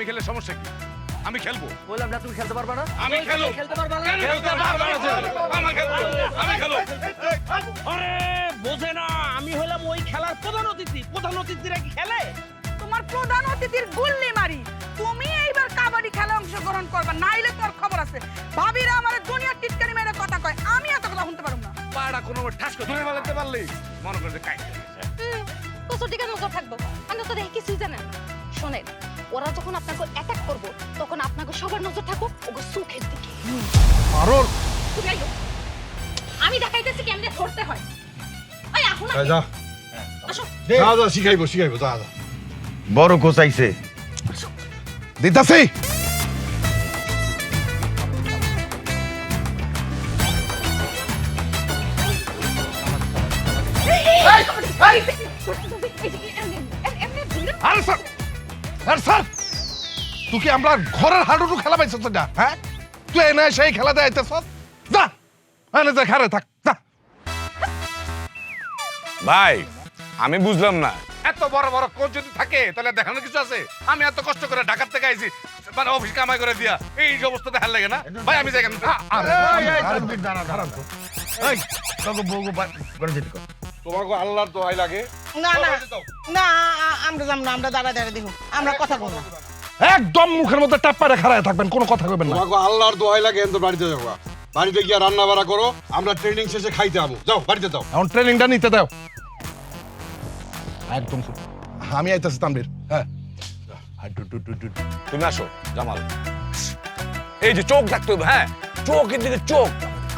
আমি খেলে সমস্যা কি? আমি খেলবো। বললাম না তুমি খেলতে পারবা না। আমি খেলবো। খেলতে পারবা না। খেলতে পারবো না। আমি খেলবো। আমি খেলবো। আরে বোঝে না, আমি হলাম ওই খেলার প্রধান অতিথি। প্রধান অতিথিরা কি খেলে? তোমার প্রধান অতিথির গুল্লি মারি। তুমি এইবার কাবাডি খেলায় অংশগ্রহণ করবা, নাইলে তোর খবর আছে। ভাবিরা আমার দুনিয়ার টিটকারি মেরে কথা কয়, আমি এত কথা শুনতে পারুম না। পাড়া কোনো ঠাস করে ধরে ফেলতে পারলি মনে করে যে কাইতে কত টিকা নজর থাকবো, আমরা তো দেখি কিছুই জানেন না। শোনেন, ওরা যখন আপনাকে অ্যাটাক করবো তখন আপনাকে সবার নজর থাকবো ওগো সুখের দিকে। আরোর তুমি আইও, আমি দেখাইতেছি কেমনে ধরতে হয়। ওই এখন যা আসো। যা যা শিখাইবো শিখাইবো যা যা বড় কোচাইছে দিতাছি আরে স্যার আরে স্যার তুই কি আমরা ঘরের হাডুডু খেলা পাইছস না? হ্যাঁ তুই এনে সেই খেলা দেয় আইতেছ যা এনে যা ঘরে থাক যা। ভাই আমি বুঝলাম না এত বড় বড় কোচ যদি থাকে তাহলে দেখানোর কিছু আছে? আমি এত কষ্ট করে ঢাকার থেকে আইছি, মানে অফিস কামাই করে দিয়া এই যে অবস্থা দেখার লাগে না ভাই? আমি যাই তোমাকে আল্লাহর দোহাই লাগে। না না না, আমরা যাম না, আমরা দাঁড়া দাঁড়া দেখুন, আমরা কথা বলবো না। একদম মুখের মধ্যে টাপ্পারে খাড়ায় থাকবেন, কোনো কথা কইবেন না। তোমাকে আল্লাহর দোহাই লাগে এত বাড়িতে যাও বাড়িতে গিয়ে রান্না বাড়া করো, আমরা ট্রেনিং শেষে খাইতে যাবো। যাও বাড়িতে যাও। এখন ট্রেনিংটা নিতে দাও। একদম চুপ। আমি আইতাছি তানভীর। হ্যাঁ তুমি আসো জামাল, এই যে চোখ রাখতে হবে, হ্যাঁ চোখের দিকে চোখ,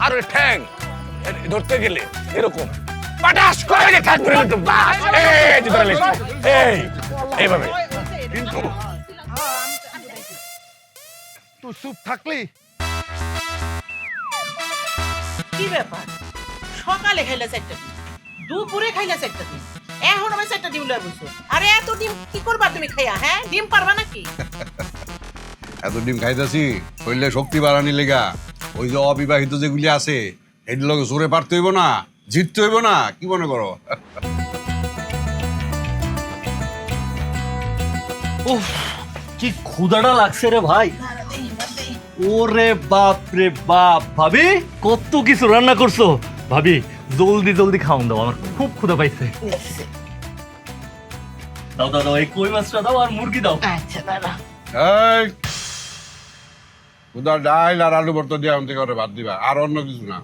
আর ওই ঠ্যাং ধরতে গেলে এরকম পাটাস করে যে ঠ্যাং ধরে নিতে বাস, এই যে ধরে নিচ্ছি, এই এইভাবে। কিন্তু তুই চুপ থাকলি কি ব্যাপার? সকালে খাইলে 4টা ডিম, দুপুরে খাইলে 4টা ডিম, এখন আমি 4টা ডিম লয়ে বসো। আরে এত ডিম কি করবা তুমি খাইয়া? হ্যাঁ, ডিম পারবা নাকি? এত ডিম খাইতেছি শরীরে শক্তি বাড়ানি লেগা। ওই যে অবিবাহিত যেগুলি আছে এগুলো লোক জোরে পারতে হইব না, জিততে হইব না, কি মনে করো? উফ, কি ক্ষুধাটা লাগছে রে ভাই। ওরে বাপ রে বাপ, ভাবি কত কিছু রান্না করছো। ভাবি জলদি জলদি খাওন দাও, আমার খুব ক্ষুধা পাইছে। দাও দাও দাও, এই কই মাছটা দাও আর মুরগি দাও। আচ্ছা দাঁড়া। এই উদার ডাইল আর আলু ভর্তা দিয়ে আনতে করে ভাত দিবা, আর অন্য কিছু না।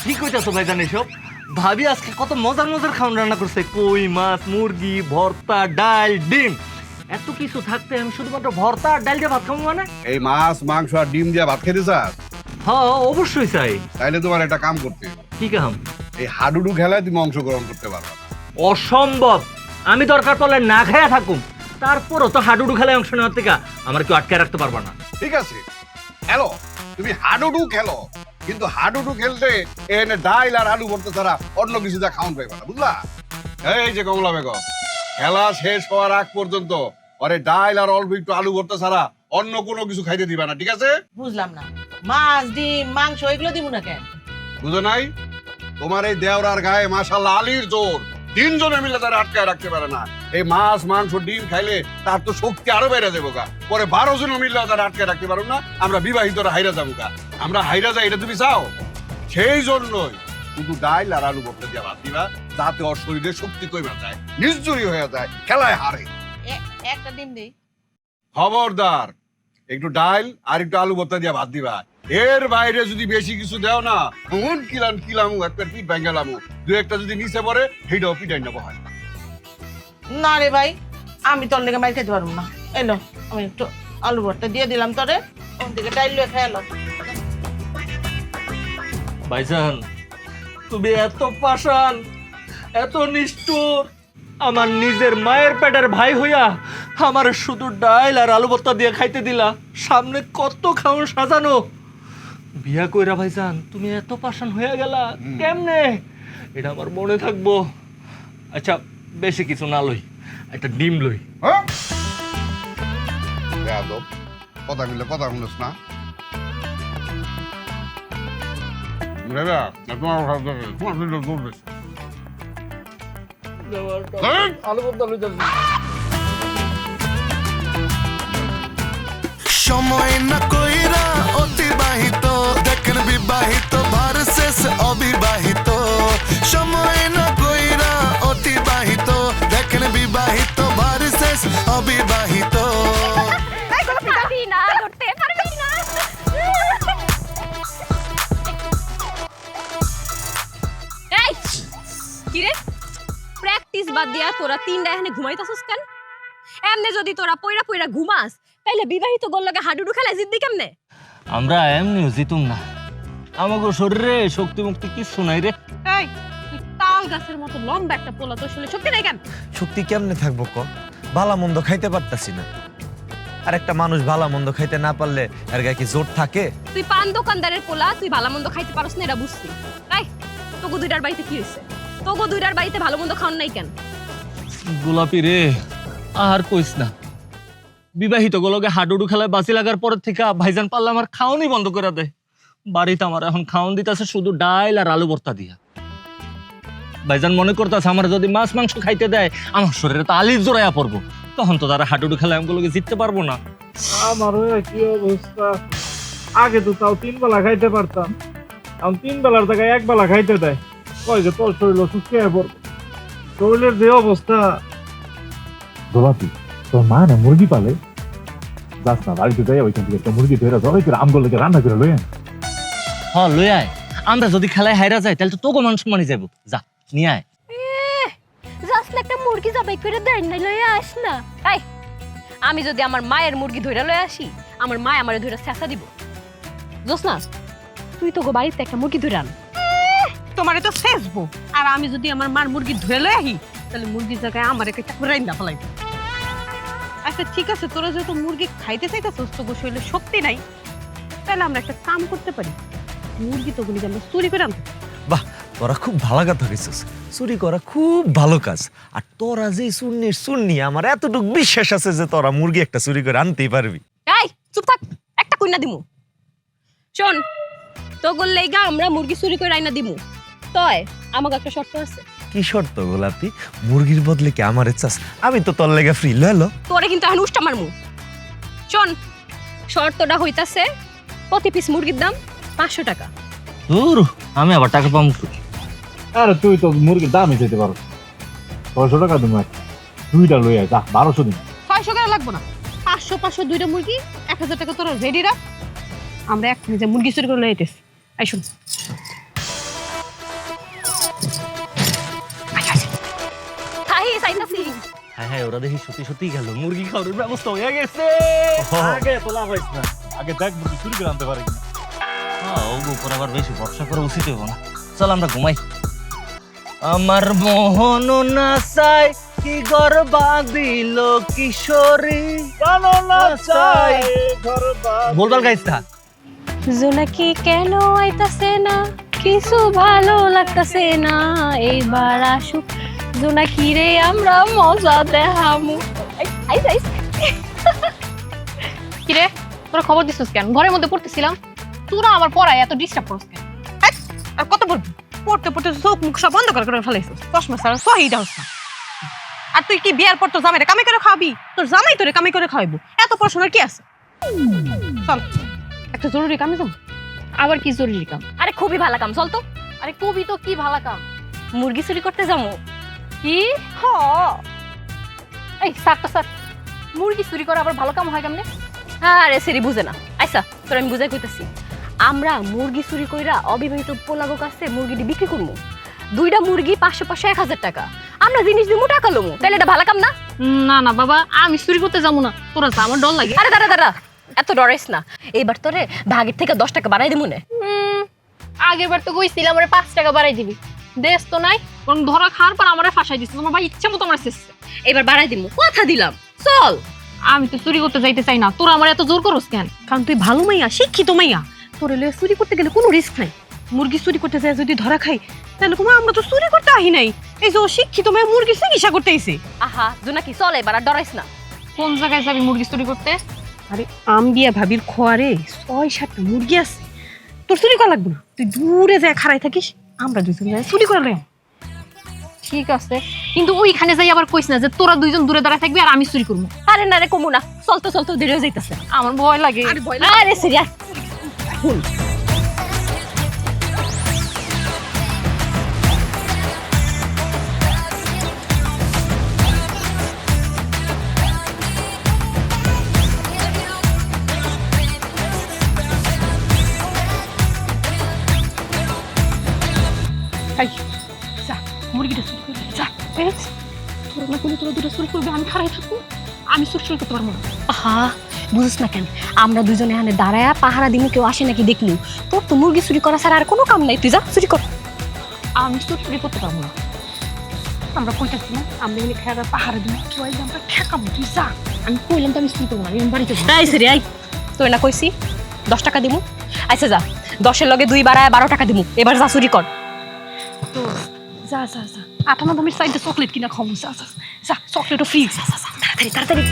কি কইতাছো ভাইজান এসব? ভাবি আজকে কত মজার মজার খাওন রান্না করছে, কই মাছ, মুরগি, ভর্তা, ডাল, ডিম। এত কিছু থাকতে আমি শুধুমাত্র ভর্তা আর ডাল দিয়ে ভাত খাবো মানে? এই মাছ মাংস আর ডিম দিয়ে ভাত খেতে চাস? হ্যাঁ অবশ্যই চাই। তাইলে তোমার একটা কাম করতে হবে। কি কাম? এই হাডুডু খেলায় তুমি অংশগ্রহণ করতে পারবা না। অসম্ভব, আমি দরকার পড়লে না খাইয়া থাকুম, তারপরও তো হাডুডু খেলায় অংশ নেওয়ার থেকে আমার কেউ আটকে রাখতে পারবা না। ঠিক আছে খেলো, তুমি হাডুডু খেলো, কিন্তু হাডুডু খেলতে এনে ডাইল আর আলু ভর্তা ছাড়া অন্য কিছু যা খাওন পাইবা না, বুঝলা? এই যে কমলা বেগম, খেলা শেষ হওয়ার আগ পর্যন্ত আরে ডাইল আর অল্প একটু আলু ভর্তা ছাড়া অন্য কোনো কিছু খাইতে দিবা না, ঠিক আছে? বুঝলাম না, মাছ ডিম মাংস এগুলো দিব না কেন? বুঝো নাই? তোমার এই দেওরার গায়ে মাশাআল্লাহ আলীর জোর, 3 জনে মিলে তারা আটকায় রাখতে পারে না। এই মাছ মাংস ডিম খাইলে তার তো শক্তি আরো বেড়ে যাবো গা। পরে 12 জন মিলে তারা আটকায় রাখতে পারো না, আমরা বিবাহিতরা হাইরা যাবো গা। আমরা হাইরা যাই, এটা তুমি চাও? সেই জন্যই শুধু ডাইল আর আলু ভর্তা দিয়ে ভাত দিবা, যাতে ওর শরীরে শক্তি কমে যায়, নির্জরি হয়ে যায়, খেলায় হারে। একটা ডিম দেই। খবরদার, একটু ডাইল আর একটু আলু ভর্তা দিয়ে ভাত দিবা। এর বাইরে যদি বেশি কিছু দেও না, মন কিলামু একটা পিঠ ভাঙ্গালামু, দু একটা যদি নিচে পড়ে সেইটাও পিটাই নেবো হয়। না রে ভাই, আমি তোর লেগে মার খেতে পারবো না। এলো, আমি একটু আলু ভর্তা দিয়ে দিলাম তোরে, ওর দিকে ডাইল লয়ে খেয়ালো। ভাইজান তুমি এত পাষাণ, এত নিষ্ঠুর, আমার নিজের মায়ের পেটের ভাই হইয়া আমার শুধু ডাইল আর আলু ভর্তা দিয়ে খাইতে দিলা, সামনে কত খাওন সাজানো। বিয়া কইরা ভাইজান তুমি এত পাষাণ হইয়া গেলা কেমনে, এটা আমার মনে থাকবো। আচ্ছা বেশি কিছু না লই, একটা ডিম লই। কথা মিলে কথা শুনছ না? আলু ভর্তা লইতাছি। সময় না কইরা অতিবাহিত দেখেন বিবাহিত ভার্সেস অবিবাহিত সময় না কইরা অতিবাহিত দেখেন বিবাহিত ভার্সেস অবিবাহিত পারবি না ধরতে পারবি না। এই কি রে প্র্যাকটিস বাদ দিয়া তোরা তিনটা এখানে ঘুমাইতাছস কেন? এমনে যদি তোরা পয়রা পয়রা ঘুমাস তাইলে বিবাহিত গোল লাগে হাডুডু খেলায় জিতবি কেমনে? আমরা এমনিও জিতুম না, আমাকে শরীরে শক্তি মুক্তি কিছু নাই রে। এই তুই তাল গাছের মতো লম্বা একটা পোলা, তোর শরীরে শক্তি নাই কেন? শক্তি কেমনে থাকবো ক? ভালা মন্দ খাইতে পারতাছি না। আর একটা মানুষ ভালা মন্দ খাইতে না পারলে এর গায়ে কি জোর থাকে? তুই পান দোকানদারের পোলা, তুই ভালো মন্দ খাইতে পারস না এটা বুঝছি। তাই তোগো দুইটার বাড়িতে কি হইছে? তোগো দুইটার বাড়িতে ভালো মন্দ খাওয়ান নাই কেন? গোলাপি রে আর কইস না, বিবাহিত গোলকে হাডুডু খেলায় বাঁচি লাগার পর থেকে ভাইজান পাল্লা আমার খাওয়ানি বন্ধ করে দেয়। বাড়িতে আমার এখন খাওয়ান দিতেছে শুধু ডাইল আর আলু ভর্তা দিয়া। ভাইজান মনে করতেছে আমার যদি মাছ মাংস খাইতে দেয় আমার শরীরে তো আলিফ জোড়াইয়া পড়বো, তখন তো তারা হাডুডু খেলায় আমগুলোকে জিততে পারবো না। আমারও কি অবস্থা, আগে তো তাও 3 বেলা খাইতে পারতাম, এখন 3 বেলার জায়গায় 1 বেলা খাইতে দেয়। কয় যে তোর শরীর অসুস্থ হয়ে পড়বে, শরীরের যে অবস্থা। গোলাপি তোর মা না মুরগি পালে, যাস না বাড়িতে যাই ওইখান থেকে একটা মুরগি ধরে জবাই করে আমগুলোকে রান্না করে লই আন। হ লই আয়, আমরা যদি খেলায় হাইরা যাই তাহলে তো তোকে মান সম্মানই যাবো। যা নিয়ে আয়। জাস্ট একটা মুরগি জবাই করে দেন না লইয়া আস না। তাই আমি যদি আমার মায়ের মুরগি ধইরা লইয়া আসি, আমার মা আমারে ধইরা ছেঁচা দিব। জোসনা তুই তো গো বাড়িতে একটা মুরগি ধইরা আন। তোমারে তো শেষবো, আর আমি যদি আমার মার মুরগি ধরে লই আহি তাহলে মুরগির জায়গায় আমার একটা রাইন্দা ফেলাই। আচ্ছা ঠিক আছে, তোরা যেহেতু মুরগি খাইতে চাইতেছস, তো শরীরে শক্তি নাই, তাহলে আমরা একটা কাম করতে পারি, মুরগি তো গুলি আমরা চুরি করে আনতে। বাহ, তোরা খুব ভালো কথা কইছস। চুরি করা খুব ভালো কাজ। আর তোরা যে সুন্নি আমার এতটুকু বিশ্বাস আছে যে তোরা মুরগি একটা চুরি করে আনতেই পারবি। এই চুপ থাক, একটা কইনা দিমু। শোন, তো গল্লেগা আমরা মুরগি চুরি করে আইনা দিমু, তয় আমাকে একটা শর্ত আছে। কি শর্ত গোলাপি? মুরগির বদলে কি আমার চাস? আমি তো তোর লেগে ফ্রি লইলো। তোরে কিন্তু এখন উষ্টা মারমু। শোন, শর্তটা হইতাছে প্রতি পিস মুরগির দাম 500 টাকা। দূর, আমি আবার টাকা পাবো। আরে তুই তো মুরগির দামই চাইতে পারো, 600 টাকা দিন, 2টা লই আয়, যা 1200 দিন। 600 টাকা লাগবো না, 500 2টা মুরগি, 1000 টাকা তোরা রেডি রাখ, আমরা এক যে মুরগি চুরি করে লই আইতেছি। আই শুন, তাই চাইতাছি। হ্যাঁ হ্যাঁ, ওরা দেখি সত্যি সত্যি গেল, মুরগি খাওয়ার ব্যবস্থা হয়ে গেছে। আগে তো লাভ হইছ না, আগে দেখ মুরগি চুরি করে আনতে পারি কিনা। হ্যাঁ, ওর উপর আবার বেশি ভরসা করা উচিত হইব না। চল আমরা ঘুমাই। আমার মোহন না চাই কি গর্বা দিল কিশোরী, বলবার গাইছ না। জোনাকি কেন আইতাছে না, কিছু ভালো লাগতাছে না, এইবার আসুক জোনাকি রে, আমরা মজা দেখামু। আইস আইস। কি রে, তোরা খবর দিছিস কেন? ঘরের মধ্যে পড়তেছিলাম, তোরা আমার পড়ায় এত ডিস্টার্ব করছিস কেন? আর কত বলবি? পড়তে পড়তে চোখ মুখ সব বন্ধ করে ফেলাইছিস, চশমা ছাড়া সহিটা হস না। আর তুই কি বিয়ার পর তোর জামাইরে কামাই করে খাওয়াবি? তোর জামাই তোরে কামাই করে খাওয়াইবো, এত পড়াশোনার কি আছে? চল একটা জরুরি কামে যাও। আবার কি জরুরি কাম? আরে খুবই ভালো কাম, চল তো। আরে কবি তো কি ভালো কাম? মুরগি চুরি করতে যাবো। কি? হ, এই স্যারটা স্যার, মুরগি চুরি করা আবার ভালো কাম হয় কেমনে? আরে সেরি বুঝে না। আচ্ছা তোর আমি বুঝাই কইতাছি, আমরা মুরগি চুরি কইরা অবিবাহিত পোলাগো কাছে মুরগিটি বিক্রি করবো। 2টা মুরগি 500 1000 টাকা। আমরা জিনিস দিমু, টাকা লমু, তাহলে এটা ভালো কাম না? না না বাবা, আমি চুরি করতে যাবো না, তোরা যা, আমার ডর লাগে। আরে দাঁড়া দাঁড়া, এত ডরাইস না। এইবার তোরে ভাগের থেকে 10 টাকা বাড়াই দিমু নে। আগের বার তো কইছিলাম আমারে 5 টাকা বাড়াই দিবি, দেশ তো নাই, কোন ধরা খাওয়ার পর আমারে ফাঁসাই দিছিস। তোমার ভাই ইচ্ছে মতো আমার শেষ, এবার বাড়াই দিমু, কথা দিলাম। চল। আমি তো চুরি করতে যাইতে চাই না, তোরা আমার এত জোর করস কেন? কারণ তুই ভালো মাইয়া, শিক্ষিত মাইয়া, তোর লয়ে চুরি করতে গেলে কোনো রিস্ক নাই। মুরগি চুরি করতে যায় যদি ধরা খাই, তাহলে কোনো আমরা তো চুরি করতে আহি নাই, এই যে শিক্ষিত মাইয়া মুরগি চিকিৎসা করতে আইছে। আহা জোনাকি চল, এবার আর ডরাইস না। কোন জায়গায় যাবি মুরগি চুরি করতে? আরে আম্বিয়া ভাবির খোয়ারে 6-7টা মুরগি আছে, তোর চুরি করা লাগবে না, তুই দূরে যায় খাড়াই থাকিস, আমরা দুজন যায় চুরি করে লই। ঠিক আছে, কিন্তু ওইখানে যাই আবার কইস না যে তোরা দুইজন দূরে দাঁড়ায় থাকবি আর আমি চুরি করবো। আরে না রে, কমু না, চলতে চলতে দেরি হয়ে যাইতেছে। আমার ভয় লাগে। আরে সিরিয়াস এই, যা, মুরগিটা চুরি করে দে, যা। এই, তোরা না করলে তোরা দুটো চুরি করবে, আমি খারাই থাকবো। আমি চুরি করতে পারবো না। আহা বুঝছ না কেন, আমরা দুজনে এখানে দাঁড়ায়া পাহারা দিমু, কেউ আসে নাকি দেখলু। তোর তো মুরগি চুরি করা ছাড়া আর কোনো কাম নাই, তুই যা চুরি কর। আমি চুরি করতে পারবো না। আমরা কইতাছি না, আমরা এখানে খেয়াল পাহাড়ে দিন কেউ আইলে আমরা ঠেকাবো, তুই যা। আমি কইলাম তো আমি চুরি করবো না, আমি বাড়িতে যাবো। এই সিরি আই, তোর না কইছি 10 টাকা দিমু। আচ্ছা যা, 10-এর লগে 2 বাড়ায় 12 টাকা দিমু, এবার যা চুরি কর। তো যা যা যা, 58 দামের সাইডে চকলেট কিনা খাবো, যা যা যা, চকলেটও ফ্রি। তাড়াতাড়ি তাড়াতাড়ি।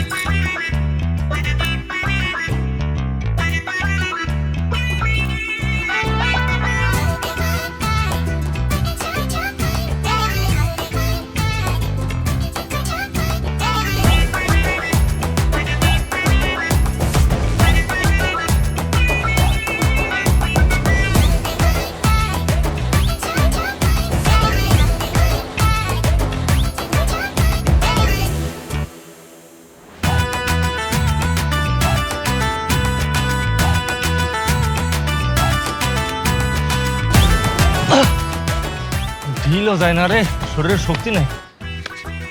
ঢিলও যায় না রে, শরীরের শক্তি নাই।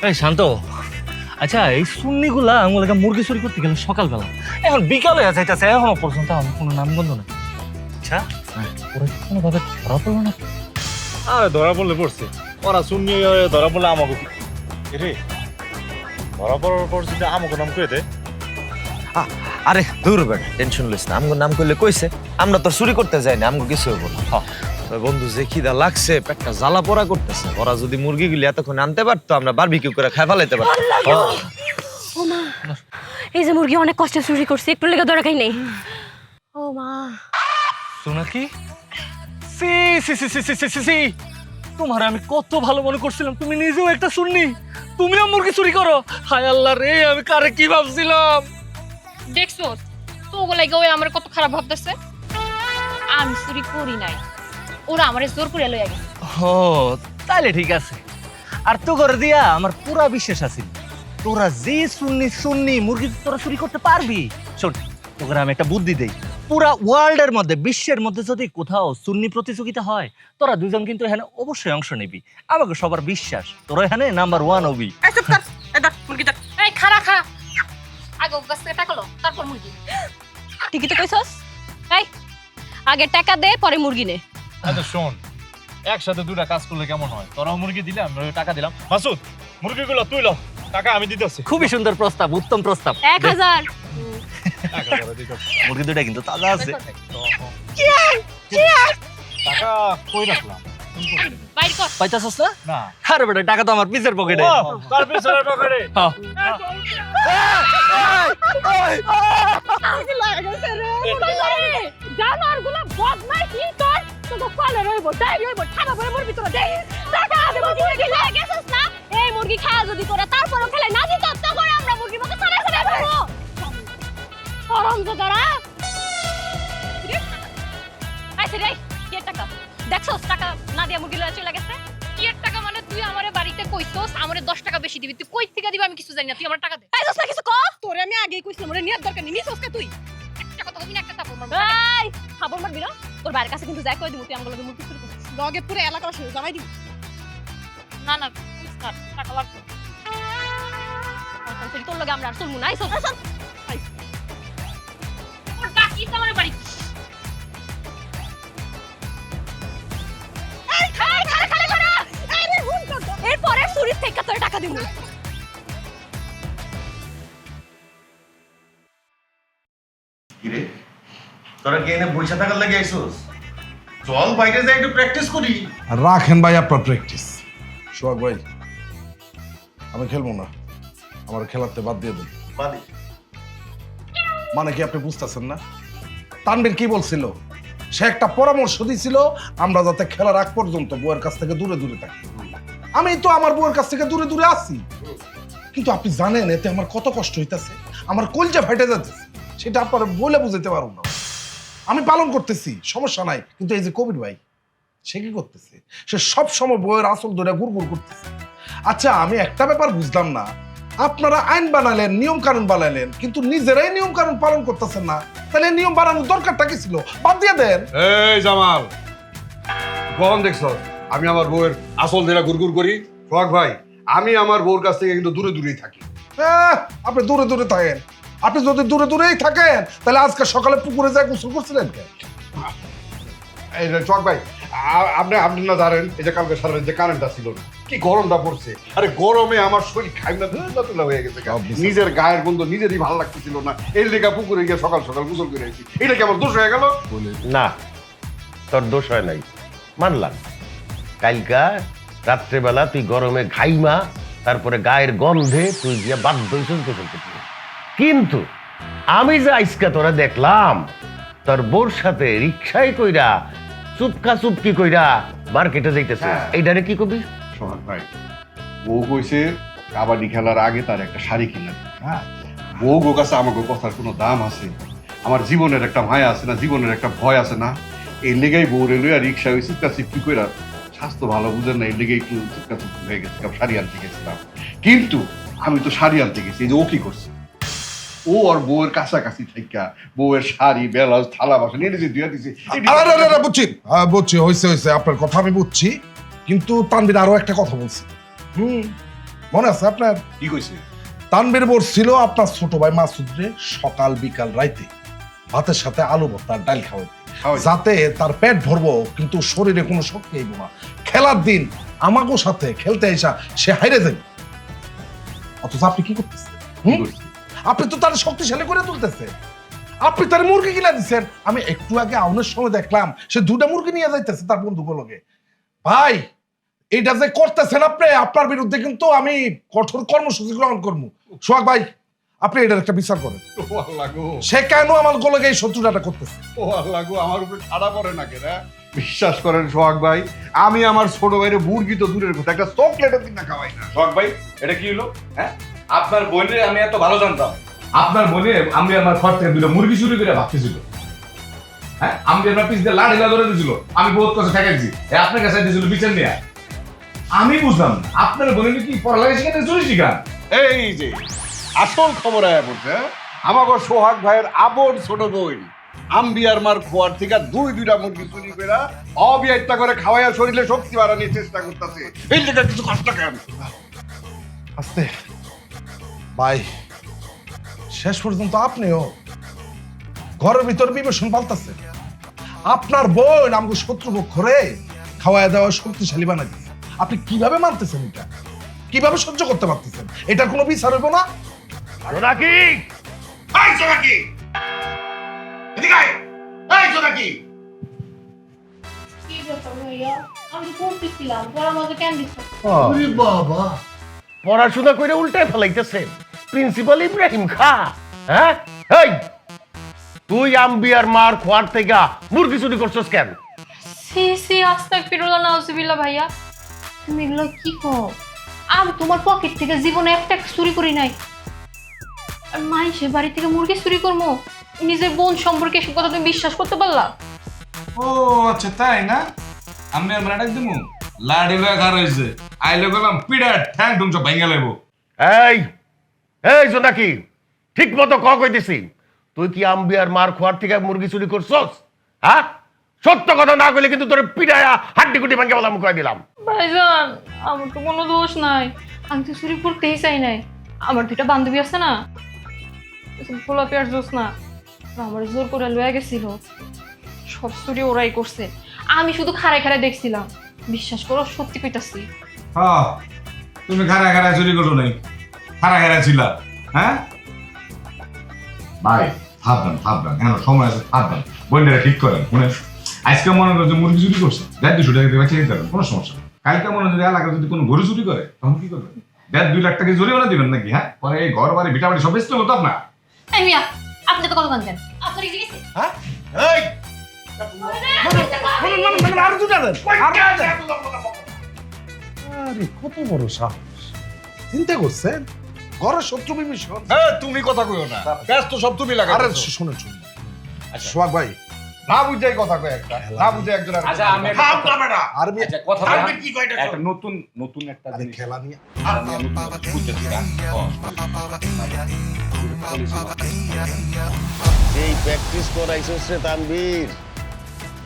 এই শান্ত, আচ্ছা এই সুন্নিগুলা আমাকে মুরগি চুরি করতে গেলে সকালবেলা, এখন বিকালে যাইতেছে, এখনো পর্যন্ত আমার কোনো নামগন্ধ নেই। আচ্ছা ওরা কি কোনোভাবে ধরা পড়লো না? আরে ধরা পড়লে পড়ছে, ওরা শুনিয়ে ধরা পড়লে আমাকে রে ধরা পড়ার পর যদি আমাকে নাম করে দেয়। আরে দূর বেটা, টেনশন লইস না, আমগো নাম করলে কইছে, আমরা তো চুরি করতে যাই না, আমগো কিছু হবো না। তবে বন্ধু যে খিদা লাগছে, পেটটা জ্বালা পোড়া করতেছে, ওরা যদি মুরগিগুলি এতক্ষণ আনতে পারতো, আমরা বারবিকিউ করে খাই ফেলাইতে পারতাম। ও মা, এই যে মুরগি অনেক কষ্টে চুরি করছে, একটু লেগে ধরা খাই নেই। ও মা, সোনাকি, সি সি সি সি সি সি সি সি, তোমার আমি কত ভালো মনে করছিলাম, তুমি নিজেও একটা সুন্নি, তুমিও মুরগি চুরি করো। হায় আল্লাহ রে, আমি কারে কি ভাবছিলাম। দেখছো তো ওগুলাই গো আমার কত খারাপ ভাবতেছে। আমি চুরি করি নাই, ওরা আমারে জোর করে লইয়া গেছে। ও তাইলে ঠিক আছে। আর তো করে দিয়া আমার পুরা বিশ্বাস আছে, তোরা যে সুন্নি মুরগি তোরা চুরি করতে পারবি। শোন, তোকে আমি একটা বুদ্ধি দেই, পুরা ওয়ার্ল্ডের মধ্যে, বিশ্বের মধ্যে যদি কোথাও সুন্নি প্রতিযোগিতা হয়, তোরা দুজন কিন্তু এখানে অবশ্যই অংশ নিবি। আমাকে সবার বিশ্বাস তোরা এখানে নাম্বার 1 হবি। এই চুপ কর, এই দেখ মুরগি দেখ। এই খারা খারা, আগে গাছ থেকে টাকালো, তারপর মুরগি। ঠিকই তো কইছস। এই আগে টাকা দে, পরে মুরগি নে। আচ্ছা শোন, একসাথে দুটা কাজ করলে কেমন হয়? তোরাও মুরগি দিলে, আমি টাকা দিলাম। মাসুদ, মুরগিগুলো তুই লো, টাকা আমি দিতেছি। খুবই সুন্দর প্রস্তাব, উত্তম প্রস্তাব। 1000। মুরগি দুটা কিন্তু তাজা আছে। টাকা কই রাখলাম? বাইর কর। পাইতাছস না? না। আরে বেটা, টাকা তো আমার পিসের পকেটে। তার পিছনে পকেটে। জানোয়ারগুলো বদমাইশি তোর, তোকে কলে রইব, ডাই রইব, ঠাডা পরে মরবি তোরা। দেই টাকা দে, মুরগি লাগে গেছস না? এই মুরগি খাওয়া যদি তোরা তারপরও খেলে না দিত, তখন আমরা মুরগি মতো সারা সারা করবো। গরম তো তোরা। আইছে রে, কি টাকা দেখছস? টাকা না দিয়া মুরগি লয়ে চলে গেছে। কি এর টাকা মানে? তুই আমারে বাড়িতে কইছস আমারে 10 টাকা বেশি দিবি, তুই কই থেকে দিবি আমি কিছু জানি না, তুই আমার টাকা দে। আইছস না কিছু ক? তোরে আমি আগেই কইছিলাম, ওরে নিয়ার দরকার নেই, নিছস কে তুই? একটা কথা কবি না, একটা তারপর মারবো। এই খাবার মারবি না? তোর বাইরের কাছে কিন্তু যাই কই দিমু, তুই আমগুলোকে মুরগি চুরি করছিস। লগে পুরো এলাকা শুরু জামাই দিবি। না না, টাকা লাগবে। তোর লগে আমরা আর চলমু না। আইছস ওর ডাকিস আমার বাড়ি। এই খাই খাই খাই খাই। আরে হুন তো, এরপরে চুরি থেকে তোর টাকা দিমু। কিরে, তোরা কি এনে বইসা থাকার লাগে আইছস? চল বাইরে যাই একটু প্র্যাকটিস করি। রাখেন ভাই আপনার প্র্যাকটিস। সোহাগ ভাই, আমি খেলবো না, আমার খেলাতে বাদ দিয়ে দেন। বাদি। মানে কি আপনি বুঝতেছেন না? তানবীর কি বলছিল? সে একটা পরামর্শ দিছিল আমরা যাতে খেলার আগ পর্যন্ত বউয়ের কাছ থেকে দূরে দূরে থাকি। আমি তো আমার বউয়ের কাছ থেকে দূরে দূরে আছি, কিন্তু আপনি জানেন এতে আমার কত কষ্ট হইতাছে। আমার কলজা ফাইটে যাচ্ছে, সেটা আপনারা বলে বুঝাতে পারবো না। আমি পালন করতেছি, সমস্যা নাই, কিন্তু এই যে কবির ভাই, সে কি করতেছে? সে সব সময় বইয়ের আসল ধরে গুড় করতেছে। আচ্ছা, আমি একটা ব্যাপার বুঝলাম না, আপনারা আইন বানালেন, নিয়ম কানুন বানালেন, কিন্তু নিজেরাই নিয়ম কানুন পালন করতেছেন না, তাহলে নিয়ম বানানোর দরকারটা কি ছিল? বাদ দিয়ে দেন। এই জামাল, কখন দেখছ আমি আমার বউয়ের আসল ধরে গুড় করি? সোহাগ ভাই, আমি আমার বউর কাছ থেকে কিন্তু দূরে দূরেই থাকি। আপনি দূরে দূরে থাকেন। আপনি যদি দূরে দূরেই থাকেন, তাহলে আজকে সকালে পুকুরে যায় গোসল করছিলেন কেন? এই যে সোহাগ ভাই, আপনি না জানেন, এই যে কালকে সারা যে কারেন্টটা ছিল না, কি গরমটা পড়ছে। আরে গরমে আমার শরীর খাইনা তুলা হয়ে গেছে, নিজের গায়ের গন্ধ নিজেরই ভালো লাগতেছিল না। এই লেগা পুকুরে গিয়ে সকাল সকাল গোসল করে আইছি। এটা কি আমার দোষ হয়ে গেল? না, তোর দোষ হয় নাই, মানলাম। কালকা রাত্রেবেলা তুই গরমে ঘাইমা, তারপরে গায়ের গন্ধে তুই গিয়ে বাধ্য হইছিস গোসল করতে। কিন্তু আমি যে আইসকা তোরা দেখলাম তোর বোর সাথে রিক্সায় কইরা চুপকা চুপকি কইরা মার্কেটে যাইতেছে, এইটারে কি কবি? সোহাগ ভাই, বউ কইছে কাবাডি খেলার আগে তার একটা শাড়ি কিনা। হ্যাঁ, বউ গো কাছে আমাকে কথার কোনো দাম আছে? আমার জীবনের একটা মায়া আছে না, জীবনের একটা ভয় আছে না? এই লেগেই বউ রেলওয়ে আর রিক্সা হয়েছে চিপকি কইরা, স্বাস্থ্য ভালো বুঝেন না, এই লেগে একটু চুপকা চুপকি হয়ে গেছিলাম, শাড়ি আনতে গেছিলাম। কিন্তু আমি তো শাড়ি আনতে গেছি, এই যে ও কি করছে, ও আর বউয়ের কাছাকাছি থাইকা বউয়ের শাড়ি, ব্লাউজ, থালা বাসন নিয়ে নিজে ধুয়ে দিছে। বুঝছি, বুঝছি, হয়েছে হয়েছে, আপনার কথা আমি বুঝছি, কিন্তু তানভীর আরো একটা কথা বলছি। মনে আছে আপনার? কি কইছে? তানভীর বলছিল আপনার ছোট ভাই মাসুদরে সকাল বিকাল রাইতে ভাতের সাথে আলু ভর্তা ডাল খাওয়াতে, যাতে তার পেট ভরবো কিন্তু শরীরে কোনো শক্তি আইব না। খেলার দিন আমাকেও সাথে খেলতে এসা সে হাইরে যাবে, অথচ আপনি কি করতেছেন? আপনি তো তার শক্তিশালী করে তুলতেছেন। আপনি তার মুরগি কিনা দিচ্ছেন। আমি একটু আগে আউনের সময় দেখলাম সে 2টা মুরগি নিয়ে যাইতেছে তার বন্ধুগুলোকে। ভাই, এটা যে করতেছেন আপনি, আপনার বিরুদ্ধে কিন্তু আমি কঠোর কর্মসূচি গ্রহণ করবো। সোহাগ ভাই, আপনি এটার একটা বিচার করেন। সে কেন আমার গোলকে এই শত্রুতাটা করতেছে? ও আল্লাহ গো, আমার উপরে ছাড়া পড়ে না কেনা। বিশ্বাস করেন সোহাগ ভাই, আমি আমার ছোট ভাইয়ের মুরগি তো দূরের কথা, একটা চকলেটের দিন না খাওয়াই না। সোহাগ ভাই, এটা কি হলো? হ্যাঁ, আপনার বোনের আমি এত ভালো জানতাম, আপনার বোনে আমি আমার ঘর থেকে 2টা মুরগি চুরি করে ভাবতেছিল। হ্যাঁ, আমি আপনার পিস দিয়ে লাড়ি ধরে দিয়েছিল, আমি বহুত কথা ঠেকাইছি, আপনার কাছে দিয়েছিল বিচার নিয়ে। আমি বুঝলাম না আপনার বোনে কি পড়ালেখা শিখাতে চুরি শিখান? এই যে আসল খবর আয়া পড়ছে, আমাকে সোহাগ ভাইয়ের আবর ছোট বই আম্বিয়ার মার খোয়ার থেকে 2টা মুরগি চুরি করে অবিয়াইতা করে খাওয়াইয়া শরীরে শক্তি বাড়ানোর চেষ্টা করতেছে। এই জায়গায় কিছু কষ্ট কেন? আস্তে ভাই, শেষ পর্যন্ত আপনিও ঘরের ভিতর বিবেচন পাল্টাচ্ছেন। আপনার বোন আমাকে শত্রুপক্ষ রে খাওয়াই দেওয়া শক্তিশালী বানাই দিচ্ছে। আপনি কিভাবে মানতেছেন? এটা কিভাবে সহ্য করতে পারতেছেন? এটার কোনো বিচার হইব না? জোনাকি, এই জোনাকি, এদিকে আয়। এই জোনাকি, কি ব্যাপার ভাইয়া? আমি তো পড়তেছিলাম, তোরা আমাকে কেন দিচ্ছ? ওরে বাবা, পড়াশোনা করে উল্টায় ফেলাইতেছে প্রিন্সিপাল ইব্রাহিম খা। হ্যাঁ, এই তুই আম্বিয়ার মার খোয়ার থেকে মুরগি চুরি করছস কেন? সি সি, আস্তাগফিরুল্লাহ, নাউজুবিল্লাহ। ভাইয়া, তুমি এগুলো কি কও? আমি তোমার পকেট থেকে জীবনে একটা চুরি করি নাই। আর মাইসের বাড়ি থেকে মুরগি চুরি করবো? নিজের বোন সম্পর্কে এসব কথা তুমি বিশ্বাস করতে পারলা? ও আচ্ছা, তাই না? আমি আর মানে ডাক দিমু লাড়ি লয়ে ঘর হইছে, আইলে গেলাম পিড়া ঠ্যাং ঠুং সব ভাঙা লাইব। এই এই জোনাকি, ঠিক মতো কইতেছি, তুই কি আম্বিয়ার মার খোয়ার থেকে মুরগি চুরি করছস? হ্যাঁ, সত্য কথা না কইলে কিন্তু তোর পিড়ায়া হাড্ডি কুটি ভাঙা বলা মুখ দিলাম। ভাইজান, আমার তো কোনো দোষ নাই, আমি তো চুরি করতেই চাই নাই। আমার 2টা বান্ধবী আছে না, ফোলা পেয়ার জোস না, আমার জোর করে লয়ে গেছিল। সব চুরি ওরাই করছে, আমি শুধু খাড়ায় খাড়ায় দেখছিলাম। বিশ্বাস করো, সত্যি কইতাছি। হ্যাঁ, তুমি খারা খারা চুরি করো নাই, খারা খারা ছিলা। হ্যাঁ ভাই, ভাববেন এখন সময় আছে, ভাববেন বইনেরা ঠিক করেন। শুনে আজকে মনে করো যে মুরগি চুরি করছে, 250 টাকা দিয়ে বাঁচিয়ে দিতে পারেন, কোনো সমস্যা নেই। কালকে মনে যদি এলাকায় যদি কোনো গরু চুরি করে, তখন কি করবেন? 2 লাখ টাকা জরিমানা দিবেন নাকি? হ্যাঁ, পরে এই ঘর বাড়ি ভিটা বাড়ি সব বেচতে হতো আপনার। এই মিয়া, আপনি তো কথা বলছেন, আপনার কি গেছে? হ্যাঁ, এই আরো 2টা দেন। আরে কত বড় সাহস! চিন্তা করছেন ঘরের শত্রু বিভীষণ। হ্যাঁ তুমি কথা কইও না, ব্যস্ত সব তুমি লাগা। আরে শুনেন সোহাগ ভাই, না বুঝাই কথা কয় একটা, না বুঝে একজন আর আচ্ছা আমি থাম না বেটা। আর আচ্ছা কথা থামবে বলা কি কয়টা একটা নতুন নতুন একটা আরে জিনিস খেলা নিয়ে বুঝতেছি না এই প্র্যাকটিস করাইছস রে তানভীর,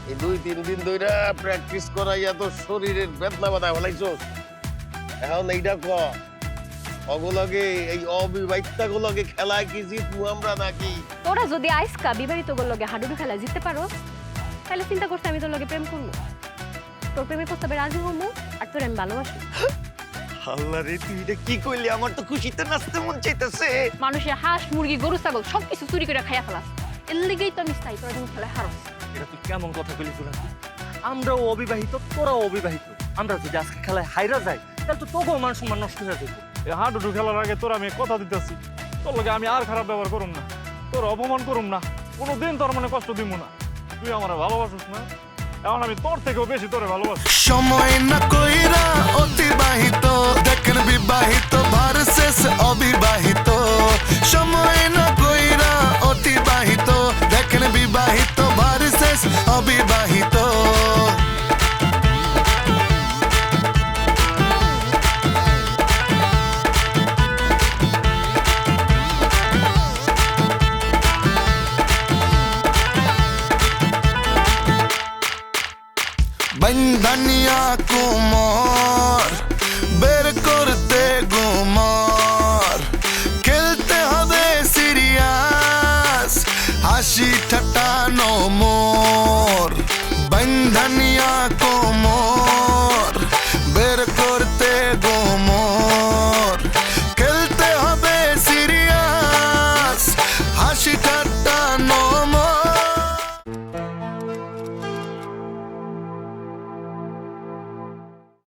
এই 2-3 দিন ধইরা প্র্যাকটিস করাইয়া তো শরীরের বেদনা বাধা ফেলাইছস। এখন এইটা ক অগুলগে এই অবিবাহিতা গুলগে খেলায় কি জিতবো আমরা নাকি? তোরা যদি আইসকা বিবাহিত গোর লগে হাডুডু খেলা জিততে পারো, তাহলে চিন্তা করতে আমি তোর লগে প্রেম করবো, তোর প্রেমের প্রস্তাবে রাজি হবো, আর তোর আমি ভালোবাসি। আল্লাহ রে, তুই এটা কি কইলি? আমার তো খুশিতে নাচতে মন চাইতেছে। মানুষের হাঁস মুরগি গরু ছাগল সবকিছু চুরি করে খাইয়া ফেলাস, এর লিগেই তো আমি চাই তোরা যখন খেলা হারস। এটা তুই কেমন কথা বলি তোরা? আমরাও অবিবাহিত, তোরাও অবিবাহিত, আমরা যদি আজকে খেলায় হাইরা যাই তাহলে তো তবুও মান সম্মান নষ্ট হয়ে যাবে। এই হাডুডু খেলার আগে তোর আমি কথা দিতেছি, তোর লগে আমি আর খারাপ ব্যবহার করুম না, তোর অপমান করুম না, কোনোদিন তোর মনে কষ্ট দিব না। তুই আমার ভালোবাসিস না, এখন আমি তোর থেকেও বেশি তোরে ভালোবাসি। সময় না কইরা অতিবাহিত দেখেন বিবাহিত